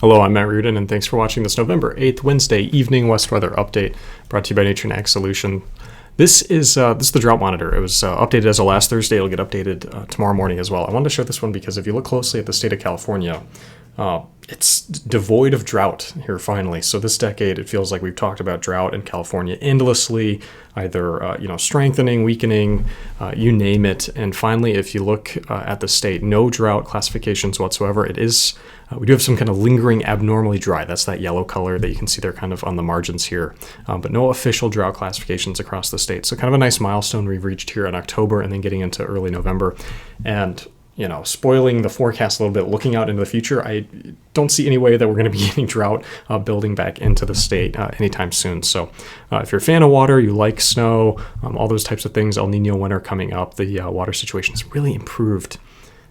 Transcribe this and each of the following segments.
Hello, I'm Matt Reardon, and thanks for watching this November 8th, Wednesday evening West Weather Update, brought to you by Nutrien Ag Solution. This is the drought monitor. It was updated as of last Thursday. It'll get updated tomorrow morning as well. I wanted to show this one because if you look closely at the state of California, it's devoid of drought here finally. So this decade, it feels like we've talked about drought in California endlessly, either strengthening, weakening, you name it. And finally, if you look at the state, no drought classifications whatsoever. It is we do have some kind of lingering abnormally dry. That's that yellow color that you can see there kind of on the margins here. But no official drought classifications across the state. So kind of a nice milestone we've reached here in October and then getting into early November. And spoiling the forecast a little bit, looking out into the future, I don't see any way that we're going to be getting drought building back into the state anytime soon. So if you're a fan of water, you like snow, all those types of things, El Nino winter coming up, the water situation has really improved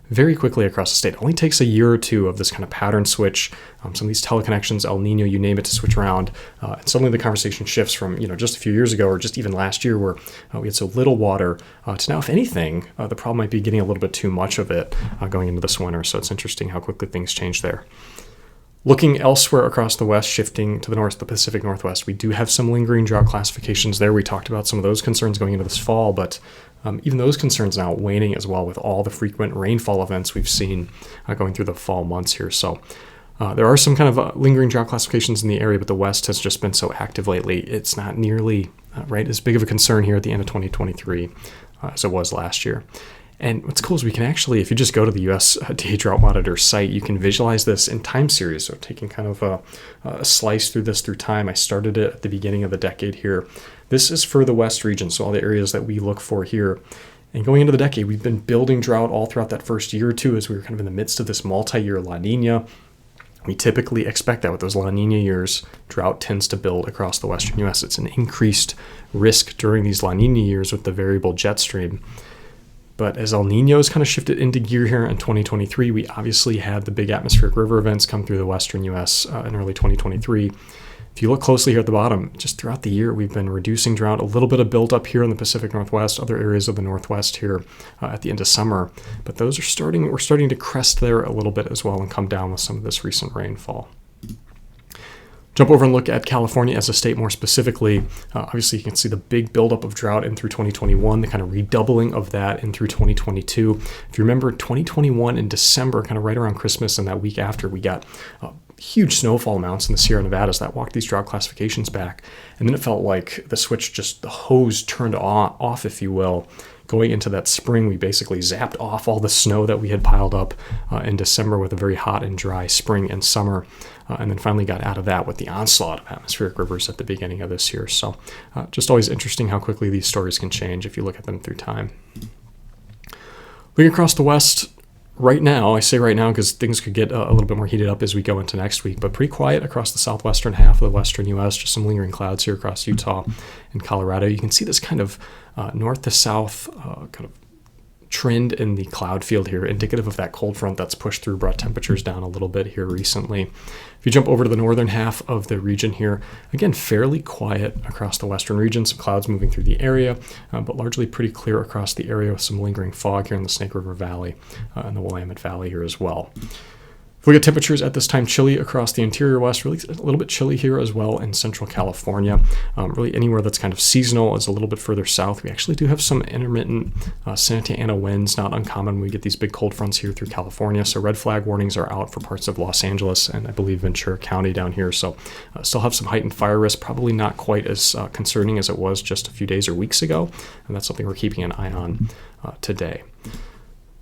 very quickly across the state. It only takes a year or two of this kind of pattern switch, some of these teleconnections, El Nino, you name it, to switch around. And suddenly the conversation shifts from, just a few years ago or just even last year where we had so little water to now, if anything, the problem might be getting a little bit too much of it going into this winter. So it's interesting how quickly things change there. Looking elsewhere across the west, shifting to the north, the Pacific Northwest, we do have some lingering drought classifications there. We talked about some of those concerns going into this fall, but even those concerns now waning as well with all the frequent rainfall events we've seen going through the fall months here. So there are some kind of lingering drought classifications in the area, but the west has just been so active lately. It's not nearly as big of a concern here at the end of 2023 as it was last year. And what's cool is we can actually, if you just go to the USDA Drought Monitor site, you can visualize this in time series. So taking kind of a slice through time. I started it at the beginning of the decade here. This is for the West region, so all the areas that we look for here. And going into the decade, we've been building drought all throughout that first year or two as we were kind of in the midst of this multi-year La Nina. We typically expect that with those La Nina years, drought tends to build across the western U.S. It's an increased risk during these La Nina years with the variable jet stream. But as El Nino's kind of shifted into gear here in 2023, we obviously had the big atmospheric river events come through the western U.S. In early 2023. If you look closely here at the bottom, just throughout the year, we've been reducing drought, a little bit of buildup here in the Pacific Northwest, other areas of the Northwest here at the end of summer. But we're starting to crest there a little bit as well and come down with some of this recent rainfall. Jump over and look at California as a state more specifically. Obviously, you can see the big buildup of drought in through 2021, the kind of redoubling of that in through 2022. If you remember, 2021 in December, kind of right around Christmas and that week after, we got huge snowfall amounts in the Sierra Nevadas that walked these drought classifications back. And then it felt like the switch, just the hose turned off, if you will. Going into that spring, we basically zapped off all the snow that we had piled up in December with a very hot and dry spring and summer, and then finally got out of that with the onslaught of atmospheric rivers at the beginning of this year. So just always interesting how quickly these stories can change if you look at them through time. Looking across the west, right now, I say right now because things could get a little bit more heated up as we go into next week, but pretty quiet across the southwestern half of the western U.S., just some lingering clouds here across Utah and Colorado. You can see this kind of north to south kind of trend in the cloud field here, indicative of that cold front that's pushed through, brought temperatures down a little bit here recently. If you jump over to the northern half of the region here, again, fairly quiet across the western region, some clouds moving through the area, but largely pretty clear across the area with some lingering fog here in the Snake River Valley and the Willamette Valley here as well. If we get temperatures at this time, chilly across the interior west, really a little bit chilly here as well in central California. Really anywhere that's kind of seasonal is a little bit further south. We actually do have some intermittent Santa Ana winds, not uncommon when we get these big cold fronts here through California. So red flag warnings are out for parts of Los Angeles and I believe Ventura County down here. So still have some heightened fire risk, probably not quite as concerning as it was just a few days or weeks ago. And that's something we're keeping an eye on today.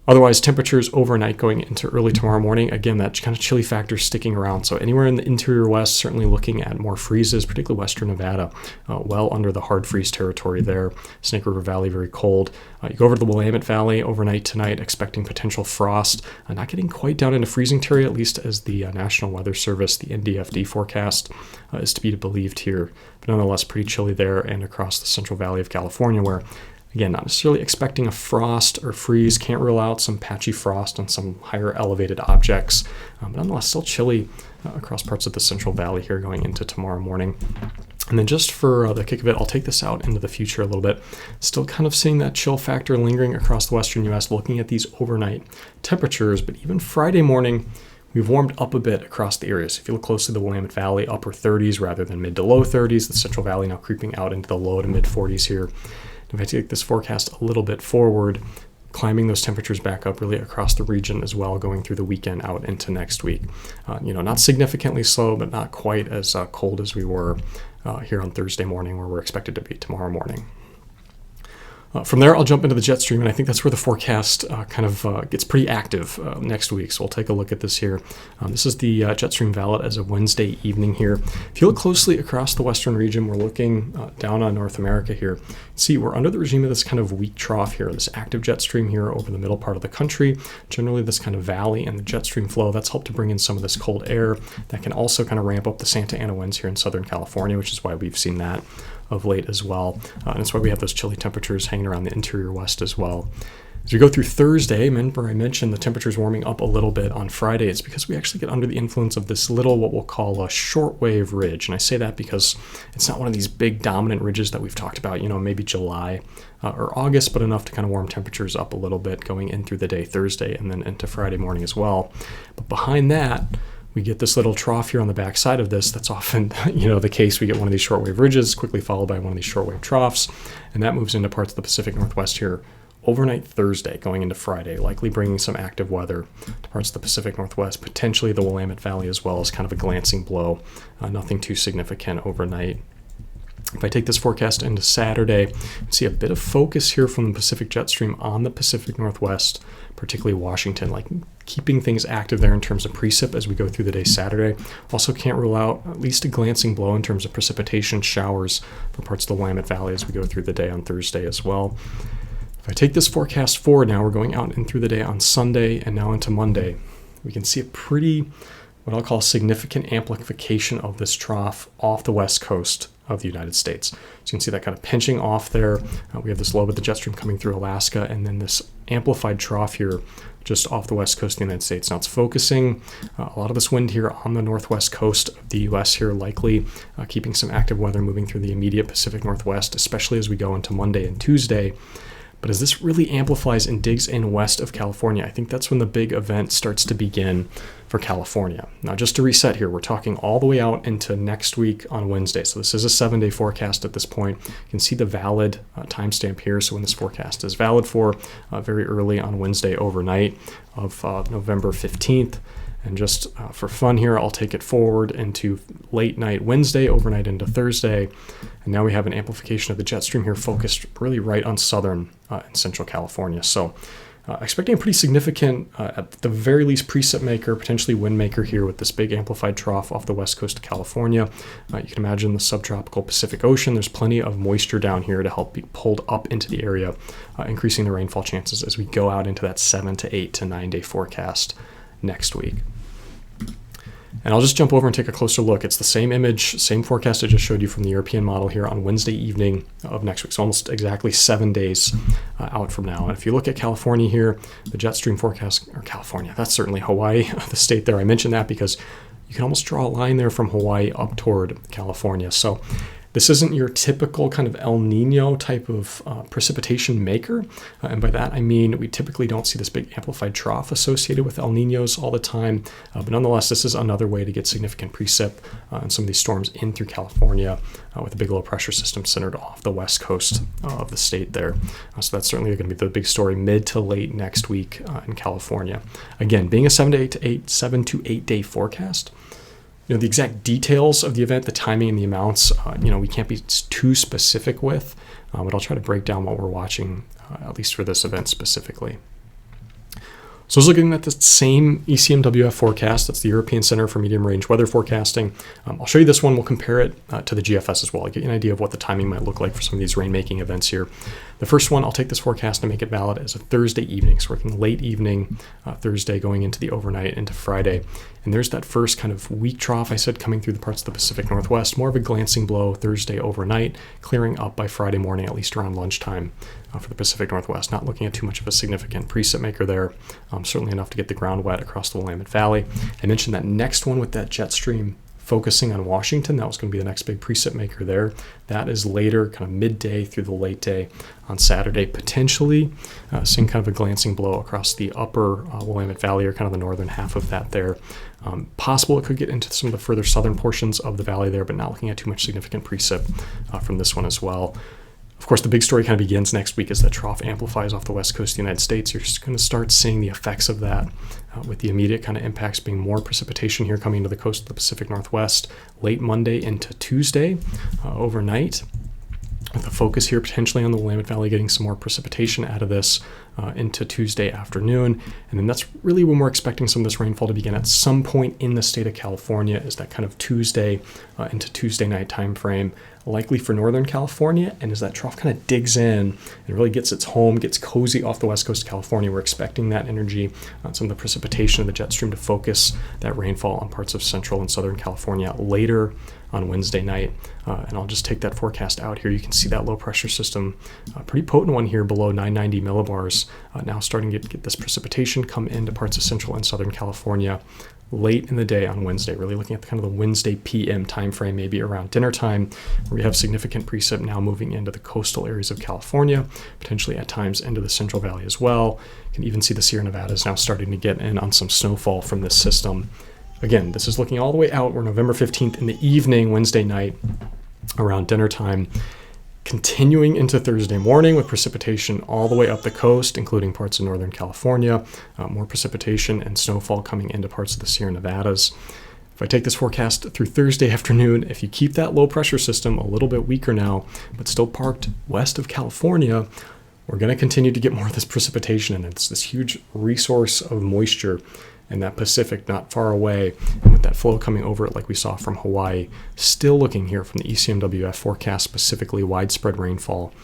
Otherwise, temperatures overnight going into early tomorrow morning. Again, that kind of chilly factor sticking around. So anywhere in the interior west, certainly looking at more freezes, particularly western Nevada, well under the hard freeze territory there. Snake River Valley, very cold. You go over to the Willamette Valley overnight tonight, expecting potential frost. Not getting quite down into freezing territory, at least as the National Weather Service, the NDFD forecast, is to be believed here. But nonetheless, pretty chilly there and across the Central Valley of California, where again, not necessarily expecting a frost or freeze. Can't rule out some patchy frost on some higher elevated objects. But nonetheless, still chilly across parts of the Central Valley here going into tomorrow morning. And then just for the kick of it, I'll take this out into the future a little bit. Still kind of seeing that chill factor lingering across the western U.S., looking at these overnight temperatures. But even Friday morning, we've warmed up a bit across the areas. If you look closely, the Willamette Valley, upper 30s rather than mid to low 30s. The Central Valley now creeping out into the low to mid 40s here. If I take this forecast a little bit forward, climbing those temperatures back up really across the region as well, going through the weekend out into next week. Not significantly slow, but not quite as cold as we were here on Thursday morning, where we're expected to be tomorrow morning. From there, I'll jump into the jet stream, and I think that's where the forecast gets pretty active next week. So we'll take a look at this here. This is the jet stream valid as of Wednesday evening here. If you look closely across the western region, we're looking down on North America here. See, we're under the regime of this kind of weak trough here, this active jet stream here over the middle part of the country. Generally, this kind of valley and the jet stream flow, that's helped to bring in some of this cold air that can also kind of ramp up the Santa Ana winds here in Southern California, which is why we've seen that of late as well. And that's why we have those chilly temperatures hanging around the interior west as well. As we go through Thursday, remember I mentioned the temperatures warming up a little bit on Friday. It's because we actually get under the influence of this little, what we'll call a shortwave ridge. And I say that because it's not one of these big dominant ridges that we've talked about, maybe July or August, but enough to kind of warm temperatures up a little bit going in through the day Thursday and then into Friday morning as well. But behind that, we get this little trough here on the back side of this. That's often, the case. We get one of these shortwave ridges, quickly followed by one of these shortwave troughs, and that moves into parts of the Pacific Northwest here overnight Thursday, going into Friday, likely bringing some active weather to parts of the Pacific Northwest, potentially the Willamette Valley as well, as kind of a glancing blow. Nothing too significant overnight. If I take this forecast into Saturday, you see a bit of focus here from the Pacific jet stream on the Pacific Northwest, particularly Washington, like keeping things active there in terms of precip as we go through the day Saturday. Also can't rule out at least a glancing blow in terms of precipitation showers for parts of the Willamette Valley as we go through the day on Thursday as well. If I take this forecast forward now, we're going out and through the day on Sunday and now into Monday. We can see a pretty, what I'll call significant amplification of this trough off the west coast of the United States. So you can see that kind of pinching off there. We have this low with the jet stream coming through Alaska, and then this amplified trough here just off the west coast of the United States. Now it's focusing a lot of this wind here on the northwest coast of the U.S. here, likely keeping some active weather moving through the immediate Pacific Northwest, especially as we go into Monday and Tuesday. But as this really amplifies and digs in west of California, I think that's when the big event starts to begin for California. Now, just to reset here, we're talking all the way out into next week on Wednesday. So this is a 7-day forecast at this point. You can see the valid timestamp here. So when this forecast is valid for very early on Wednesday overnight of November 15th. And just for fun here, I'll take it forward into late night Wednesday, overnight into Thursday. And now we have an amplification of the jet stream here focused really right on southern and central California. So expecting a pretty significant, at the very least, precip maker, potentially wind maker here with this big amplified trough off the west coast of California. You can imagine the subtropical Pacific Ocean. There's plenty of moisture down here to help be pulled up into the area, increasing the rainfall chances as we go out into that 7 to 8 to 9 day forecast next week. And I'll just jump over and take a closer look. It's the same image, same forecast I just showed you from the European model here on Wednesday evening of next week. So almost exactly 7 days out from now. And if you look at California here, the jet stream forecast, or California, that's certainly Hawaii, the state there. I mentioned that because you can almost draw a line there from Hawaii up toward California. So this isn't your typical kind of El Nino type of precipitation maker. And by that, I mean we typically don't see this big amplified trough associated with El Ninos all the time. But nonetheless, this is another way to get significant precip and some of these storms in through California with a big low pressure system centered off the west coast of the state there. So that's certainly going to be the big story mid to late next week in California. Again, being a 7 to 8 day forecast, the exact details of the event, the timing and the amounts, we can't be too specific with, but I'll try to break down what we're watching, at least for this event specifically. So I was looking at the same ECMWF forecast. That's the European Center for Medium Range Weather Forecasting. I'll show you this one. We'll compare it to the GFS as well. I'll get you an idea of what the timing might look like for some of these rain-making events here. The first one, I'll take this forecast and make it valid as a Thursday evening. So working late evening, Thursday going into the overnight into Friday. And there's that first kind of weak trough I said coming through the parts of the Pacific Northwest. More of a glancing blow Thursday overnight, clearing up by Friday morning, at least around lunchtime for the Pacific Northwest. Not looking at too much of a significant precip maker there. Certainly enough to get the ground wet across the Willamette Valley. I mentioned that next one with that jet stream focusing on Washington. That was going to be the next big precip maker there. That is later, kind of midday through the late day on Saturday, potentially seeing kind of a glancing blow across the upper Willamette Valley, or kind of the northern half of that there. Possible it could get into some of the further southern portions of the valley there, but not looking at too much significant precip from this one as well. Of course, the big story kind of begins next week as that trough amplifies off the west coast of the United States. You're just going to start seeing the effects of that with the immediate kind of impacts being more precipitation here coming to the coast of the Pacific Northwest late Monday into Tuesday overnight. With a focus here potentially on the Willamette Valley getting some more precipitation out of this into Tuesday afternoon. And then that's really when we're expecting some of this rainfall to begin at some point in the state of California, is that kind of Tuesday into Tuesday night time frame, likely for Northern California. And as that trough kind of digs in and really gets its home, gets cozy off the west coast of California, we're expecting that energy on some of the precipitation of the jet stream to focus that rainfall on parts of central and southern California later on Wednesday night. And I'll just take that forecast out here. You can see that low pressure system, a pretty potent one here below 990 millibars, now starting to get this precipitation come into parts of central and southern California late in the day on Wednesday. Really looking at kind of the Wednesday PM time frame, maybe around dinner time, where we have significant precip now moving into the coastal areas of California, potentially at times into the Central Valley as well. You can even see the Sierra Nevadas now starting to get in on some snowfall from this system. Again, this is looking all the way out. We're November 15th in the evening, Wednesday night, around dinner time, continuing into Thursday morning with precipitation all the way up the coast, including parts of Northern California, more precipitation and snowfall coming into parts of the Sierra Nevadas. If I take this forecast through Thursday afternoon, if you keep that low pressure system a little bit weaker now, but still parked west of California, we're going to continue to get more of this precipitation, and it's this huge resource of moisture in that Pacific not far away, and with that flow coming over it like we saw from Hawaii. Still looking here from the ECMWF forecast, specifically widespread rainfall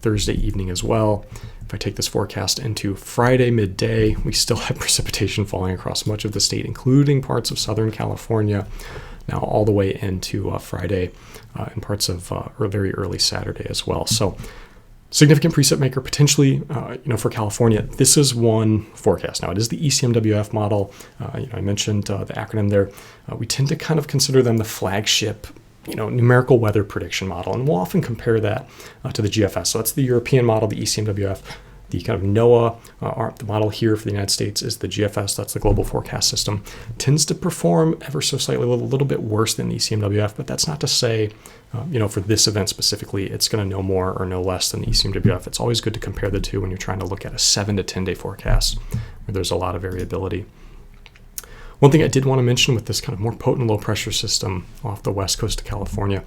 Thursday evening as well. If I take this forecast into Friday midday, we still have precipitation falling across much of the state, including parts of Southern California, now all the way into Friday and parts of very early Saturday as well. So significant precip maker potentially, for California. This is one forecast. Now, it is the ECMWF model. I mentioned the acronym there. We tend to kind of consider them the flagship, numerical weather prediction model, and we'll often compare that to the GFS. So that's the European model, the ECMWF. The kind of NOAA, the model here for the United States is the GFS, that's the Global Forecast System. Tends to perform ever so slightly a little bit worse than the ECMWF, but that's not to say, for this event specifically, it's going to know more or no less than the ECMWF. It's always good to compare the two when you're trying to look at a 7 to 10 day forecast where there's a lot of variability. One thing I did want to mention with this kind of more potent low pressure system off the west coast of California,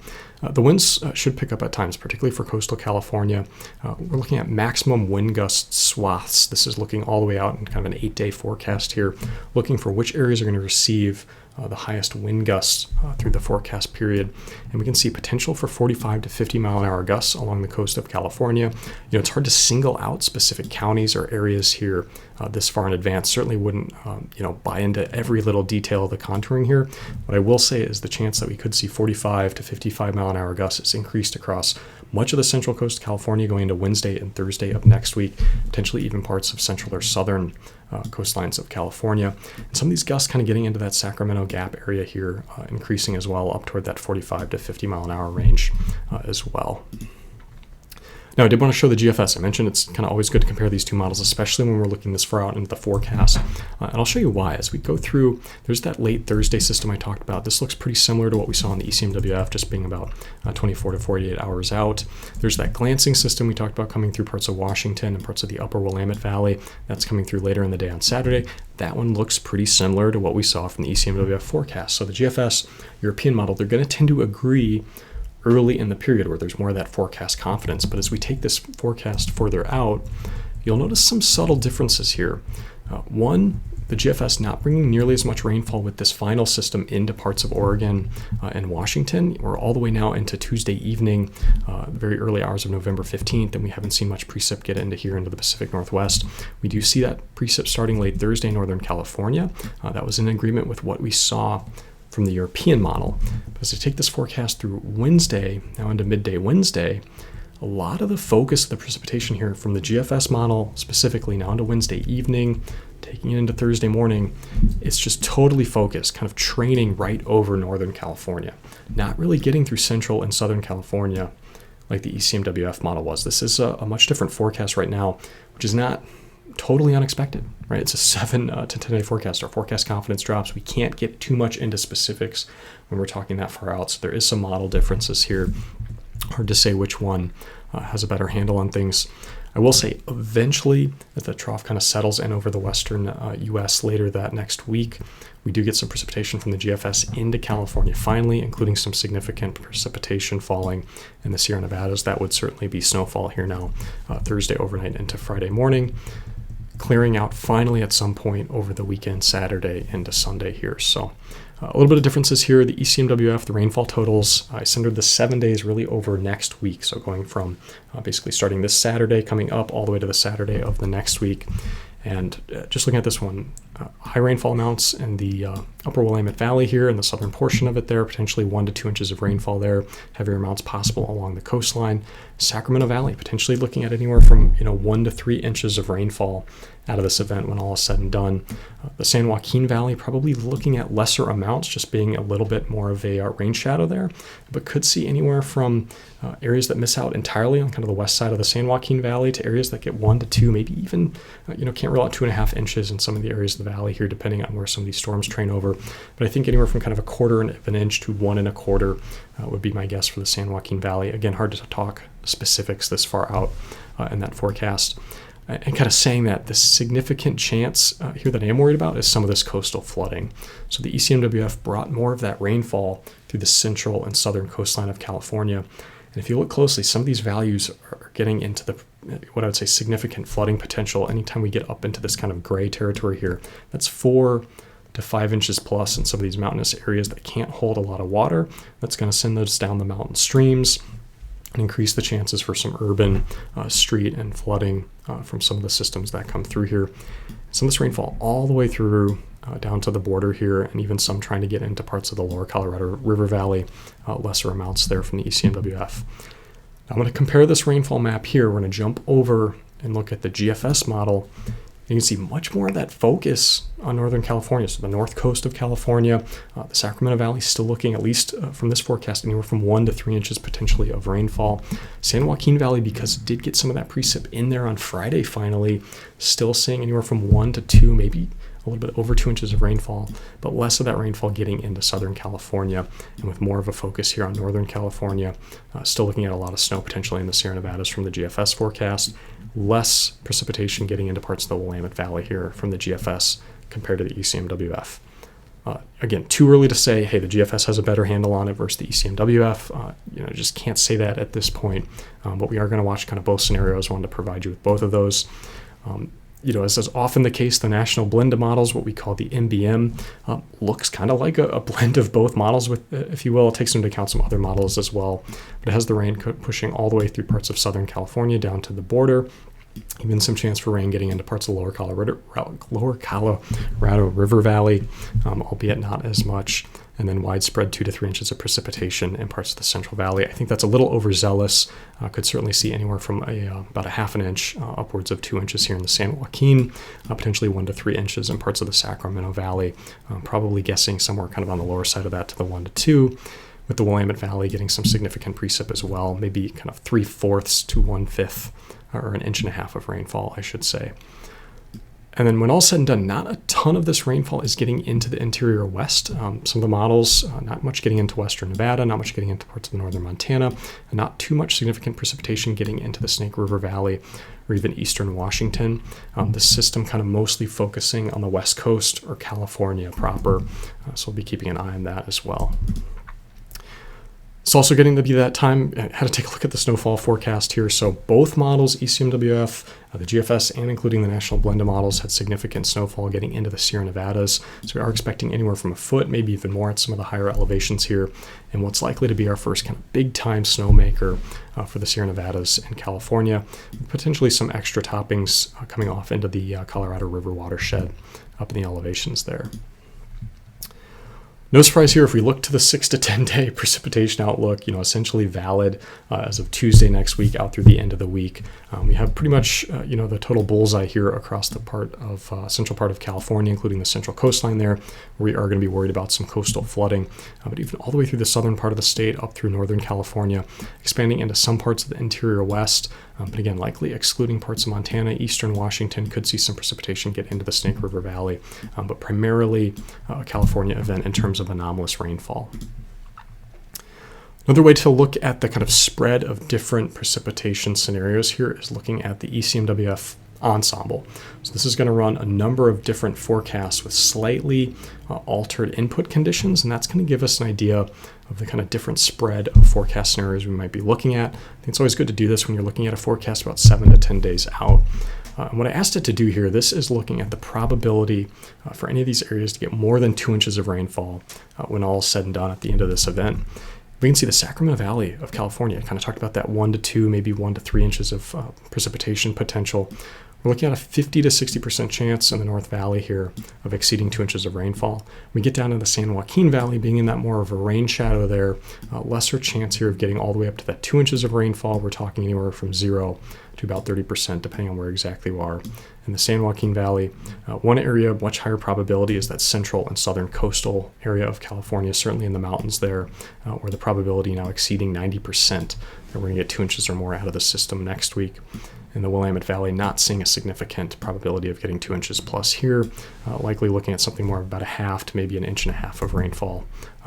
the winds should pick up at times, particularly for coastal California. We're looking at maximum wind gust swaths. This is looking all the way out in kind of an 8-day forecast here, looking for which areas are going to receive the highest wind gusts through the forecast period. And we can see potential for 45 to 50 mile an hour gusts along the coast of California. It's hard to single out specific counties or areas here this far in advance. Certainly wouldn't, buy into every little detail of the contouring here. What I will say is the chance that we could see 45 to 55 mile an hour gusts is increased across much of the central coast of California going into Wednesday and Thursday of next week, potentially even parts of central or southern coastlines of California. And some of these gusts kind of getting into that Sacramento Gap area here, increasing as well up toward that 45 to 50 mile an hour range as well. Now, I did want to show the GFS. I mentioned it's kind of always good to compare these two models, especially when we're looking this far out into the forecast. And I'll show you why. As we go through, there's that late Thursday system I talked about. This looks pretty similar to what we saw in the ECMWF, just being about 24 to 48 hours out. There's that glancing system we talked about coming through parts of Washington and parts of the upper Willamette Valley. That's coming through later in the day on Saturday. That one looks pretty similar to what we saw from the ECMWF forecast. So the GFS European model, they're going to tend to agree early in the period where there's more of that forecast confidence. But as we take this forecast further out, you'll notice some subtle differences here. One, the GFS not bringing nearly as much rainfall with this final system into parts of Oregon and Washington. We're all the way now into Tuesday evening, the very early hours of November 15th, and we haven't seen much precip get into here into the Pacific Northwest. We do see that precip starting late Thursday in Northern California. That was in agreement with what we saw from the European model. But as I take this forecast through Wednesday, now into midday Wednesday, a lot of the focus of the precipitation here from the GFS model, specifically now into Wednesday evening, taking it into Thursday morning, it's just totally focused, kind of training right over Northern California, not really getting through Central and Southern California like the ECMWF model was. This is a much different forecast right now, which is not totally unexpected, right? It's a 7 to 10 day forecast. Our forecast confidence drops. We can't get too much into specifics when we're talking that far out. So there is some model differences here. Hard to say which one has a better handle on things. I will say eventually that the trough kind of settles in over the western U.S. later that next week. We do get some precipitation from the GFS into California finally, including some significant precipitation falling in the Sierra Nevadas. That would certainly be snowfall here now, Thursday overnight into Friday morning, clearing out finally at some point over the weekend, Saturday into Sunday here. So a little bit of differences here. The ECMWF, the rainfall totals, I centered the 7 days really over next week. So going from basically starting this Saturday, coming up all the way to the Saturday of the next week. And just looking at this one, high rainfall amounts in the upper Willamette Valley here in the southern portion of it there, potentially 1 to 2 inches of rainfall there, heavier amounts possible along the coastline. Sacramento Valley, potentially looking at anywhere from 1 to 3 inches of rainfall out of this event when all is said and done. The San Joaquin Valley, probably looking at lesser amounts, just being a little bit more of a rain shadow there, but could see anywhere from areas that miss out entirely on kind of the west side of the San Joaquin Valley to areas that get 1 to 2, maybe even, can't rule out 2.5 inches in some of the areas of the valley here, depending on where some of these storms train over. But I think anywhere from kind of 1/4 of an inch to 1 1/4 would be my guess for the San Joaquin Valley. Again, hard to talk specifics this far out in that forecast. And kind of saying that the significant chance here that I am worried about is some of this coastal flooding. So the ECMWF brought more of that rainfall through the central and southern coastline of California. And if you look closely, some of these values are getting into the, what I would say, significant flooding potential anytime we get up into this kind of gray territory here. That's 4 to 5 inches plus in some of these mountainous areas that can't hold a lot of water. That's going to send those down the mountain streams and increase the chances for some urban street and flooding from some of the systems that come through here. Some of this rainfall all the way through down to the border here, and even some trying to get into parts of the lower Colorado River Valley, lesser amounts there from the ECMWF. Now I'm going to compare this rainfall map here. We're going to jump over and look at the GFS model. You can see much more of that focus on Northern California. So the north coast of California, the Sacramento Valley still looking, at least from this forecast, anywhere from 1 to 3 inches potentially of rainfall. San Joaquin Valley, because it did get some of that precip in there on Friday finally, still seeing anywhere from 1 to 2, maybe a little bit over 2 inches of rainfall, but less of that rainfall getting into Southern California, and with more of a focus here on Northern California, still looking at a lot of snow potentially in the Sierra Nevadas from the GFS forecast, less precipitation getting into parts of the Willamette Valley here from the GFS compared to the ECMWF. Again, too early to say, hey, the GFS has a better handle on it versus the ECMWF. Just can't say that at this point, but we are going to watch kind of both scenarios. Wanted to provide you with both of those. As is often the case, the national blend of models, what we call the NBM, looks kind of like a blend of both models, with, if you will. It takes into account some other models as well. But it has the rain pushing all the way through parts of Southern California down to the border. Even some chance for rain getting into parts of the lower Colorado River Valley, albeit not as much. And then widespread 2 to 3 inches of precipitation in parts of the Central Valley. I think that's a little overzealous. Could certainly see anywhere from about 1/2 inch upwards of 2 inches here in the San Joaquin, potentially 1 to 3 inches in parts of the Sacramento Valley. Probably guessing somewhere kind of on the lower side of that to the 1 to 2, with the Willamette Valley getting some significant precip as well, maybe kind of 3/4 to 1/5, or 1.5 inches of rainfall, I should say. And then when all said and done, not a ton of this rainfall is getting into the interior west. Some of the models, not much getting into western Nevada, not much getting into parts of northern Montana, and not too much significant precipitation getting into the Snake River Valley or even eastern Washington. The system kind of mostly focusing on the west coast or California proper, so we'll be keeping an eye on that as well. It's also getting to be that time. I had to take a look at the snowfall forecast here. So both models, ECMWF, the GFS, and including the national blend of models, had significant snowfall getting into the Sierra Nevadas. So we are expecting anywhere from 1 foot, maybe even more at some of the higher elevations here. And what's likely to be our first kind of big time snowmaker for the Sierra Nevadas and California, potentially some extra toppings coming off into the Colorado River watershed up in the elevations there. No surprise here if we look to the 6 to 10 day precipitation outlook, essentially valid as of Tuesday next week out through the end of the week. We have pretty much, the total bullseye here across the central part of California, including the central coastline there. We are going to be worried about some coastal flooding, but even all the way through the southern part of the state up through northern California, expanding into some parts of the interior west. But again, likely excluding parts of Montana, eastern Washington could see some precipitation get into the Snake River Valley, but primarily a California event in terms of anomalous rainfall. Another way to look at the kind of spread of different precipitation scenarios here is looking at the ECMWF ensemble. So this is going to run a number of different forecasts with slightly altered input conditions, and that's going to give us an idea of the kind of different spread of forecast scenarios we might be looking at. I think it's always good to do this when you're looking at a forecast about 7 to 10 days out. And what I asked it to do here, this is looking at the probability for any of these areas to get more than 2 inches of rainfall when all is said and done at the end of this event. We can see the Sacramento Valley of California. I kind of talked about that 1 to 2, maybe 1 to 3 inches of precipitation potential. We're looking at a 50 to 60% chance in the North Valley here of exceeding 2 inches of rainfall. We get down to the San Joaquin Valley, being in that more of a rain shadow there, lesser chance here of getting all the way up to that 2 inches of rainfall. We're talking anywhere from 0 to about 30%, depending on where exactly you are. In the San Joaquin Valley, one area of much higher probability is that central and southern coastal area of California, certainly in the mountains there, where the probability now exceeding 90% that we're going to get 2 inches or more out of the system next week. In the Willamette Valley, not seeing a significant probability of getting 2 inches plus here, likely looking at something more about a half to maybe 1.5 inches of rainfall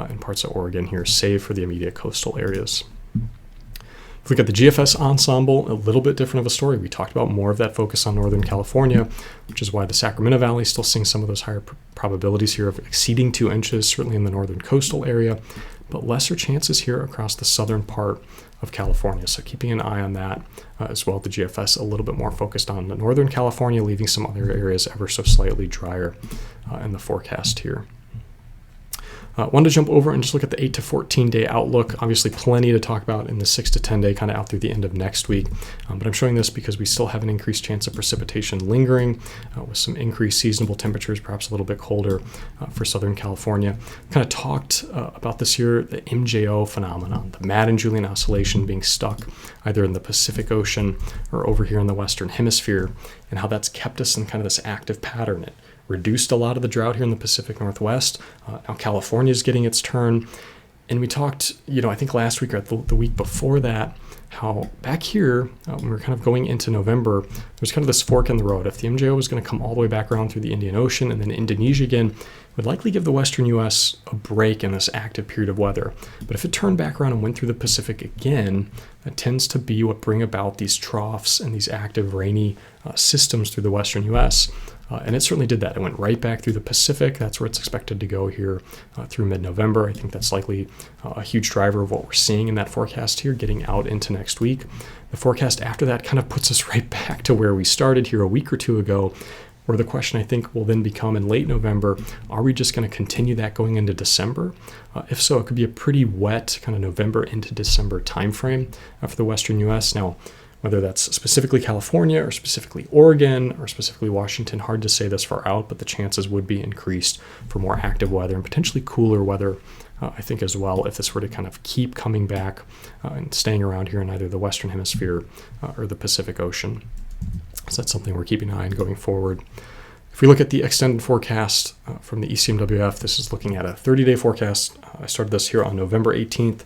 in parts of Oregon here, save for the immediate coastal areas. If we look at the GFS ensemble, a little bit different of a story. We talked about more of that focus on Northern California, which is why the Sacramento Valley is still seeing some of those higher probabilities here of exceeding 2 inches, certainly in the northern coastal area, but lesser chances here across the southern part of California. So keeping an eye on that as well. The GFS a little bit more focused on the Northern California, leaving some other areas ever so slightly drier in the forecast here. Wanted to jump over and just look at the 8 to 14 day outlook. Obviously plenty to talk about in the 6 to 10 day kind of out through the end of next week. But I'm showing this because we still have an increased chance of precipitation lingering with some increased seasonable temperatures, perhaps a little bit colder for Southern California. Kind of talked about this year, the MJO phenomenon, the Madden-Julian Oscillation being stuck either in the Pacific Ocean or over here in the Western Hemisphere, and how that's kept us in kind of this active pattern. It reduced a lot of the drought here in the Pacific Northwest. Now California is getting its turn. And we talked, I think last week or the week before that, how back here, when we were kind of going into November, there was kind of this fork in the road. If the MJO was going to come all the way back around through the Indian Ocean and then Indonesia again, it would likely give the western U.S. a break in this active period of weather. But if it turned back around and went through the Pacific again, that tends to be what bring about these troughs and these active rainy systems through the western U.S., and it certainly did that. It went right back through the Pacific. That's where it's expected to go here through mid-November. I think that's likely a huge driver of what we're seeing in that forecast here, getting out into next week. The forecast after that kind of puts us right back to where we started here a week or two ago, where the question I think will then become in late November, are we just going to continue that going into December? If so, it could be a pretty wet kind of November into December timeframe for the western U.S. Now, whether that's specifically California or specifically Oregon or specifically Washington, hard to say this far out, but the chances would be increased for more active weather and potentially cooler weather, I think, as well, if this were to kind of keep coming back and staying around here in either the Western Hemisphere or the Pacific Ocean. So that's something we're keeping an eye on going forward. If we look at the extended forecast from the ECMWF, this is looking at a 30-day forecast. I started this here on November 18th,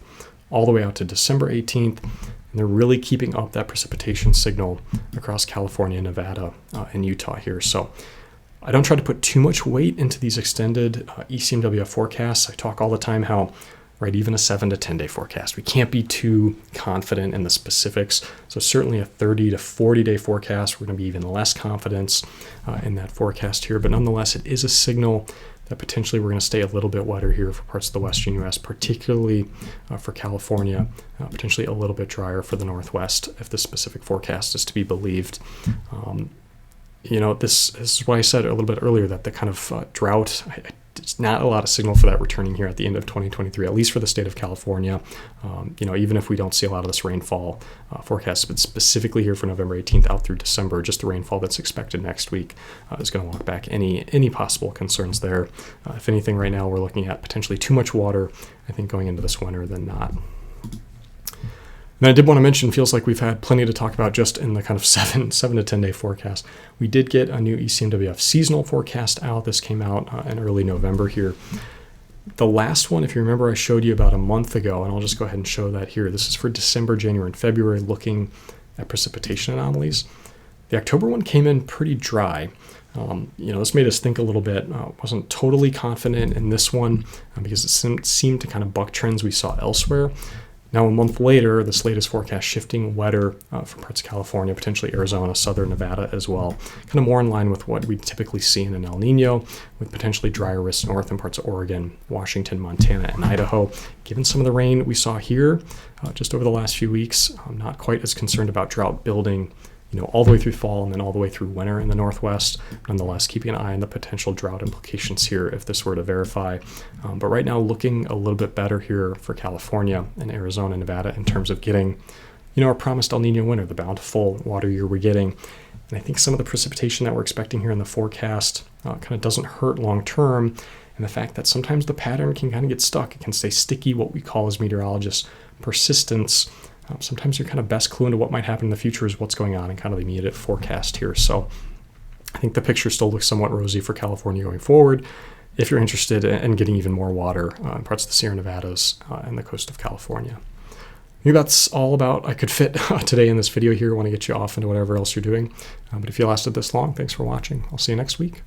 all the way out to December 18th. And they're really keeping up that precipitation signal across California, Nevada, and Utah here. So I don't try to put too much weight into these extended ECMWF forecasts. I talk all the time how, even a 7 to 10 day forecast, we can't be too confident in the specifics. So certainly a 30 to 40 day forecast, we're going to be even less confidence in that forecast here. But nonetheless, it is a signal that potentially we're going to stay a little bit wetter here for parts of the western U.S., particularly for California, potentially a little bit drier for the Northwest, if the specific forecast is to be believed. This is why I said a little bit earlier that the kind of drought, I It's not a lot of signal for that returning here at the end of 2023, at least for the state of California. Even if we don't see a lot of this rainfall forecast, but specifically here for November 18th out through December, just the rainfall that's expected next week is going to walk back any possible concerns there. If anything, right now we're looking at potentially too much water, I think, going into this winter than not. And I did want to mention, feels like we've had plenty to talk about just in the kind of 7 to 10 day forecast. We did get a new ECMWF seasonal forecast out. This came out in early November here. The last one, if you remember, I showed you about a month ago, and I'll just go ahead and show that here. This is for December, January, and February, looking at precipitation anomalies. The October one came in pretty dry. This made us think a little bit. Wasn't totally confident in this one because it seemed to kind of buck trends we saw elsewhere. Now, a month later, this latest forecast shifting wetter for parts of California, potentially Arizona, southern Nevada as well, kind of more in line with what we typically see in an El Nino, with potentially drier risks north in parts of Oregon, Washington, Montana, and Idaho. Given some of the rain we saw here just over the last few weeks, I'm not quite as concerned about drought building all the way through fall and then all the way through winter in the Northwest. Nonetheless, keeping an eye on the potential drought implications here if this were to verify. But right now, looking a little bit better here for California and Arizona and Nevada in terms of getting, our promised El Nino winter, the bountiful water year we're getting. And I think some of the precipitation that we're expecting here in the forecast kind of doesn't hurt long term. And the fact that sometimes the pattern can kind of get stuck. It can stay sticky, what we call as meteorologists persistence. Sometimes your kind of best clue into what might happen in the future is what's going on in kind of the immediate forecast here. So I think the picture still looks somewhat rosy for California going forward if you're interested in getting even more water in parts of the Sierra Nevadas and the coast of California. Maybe that's all about I could fit today in this video here. I want to get you off into whatever else you're doing. But if you lasted this long, thanks for watching. I'll see you next week.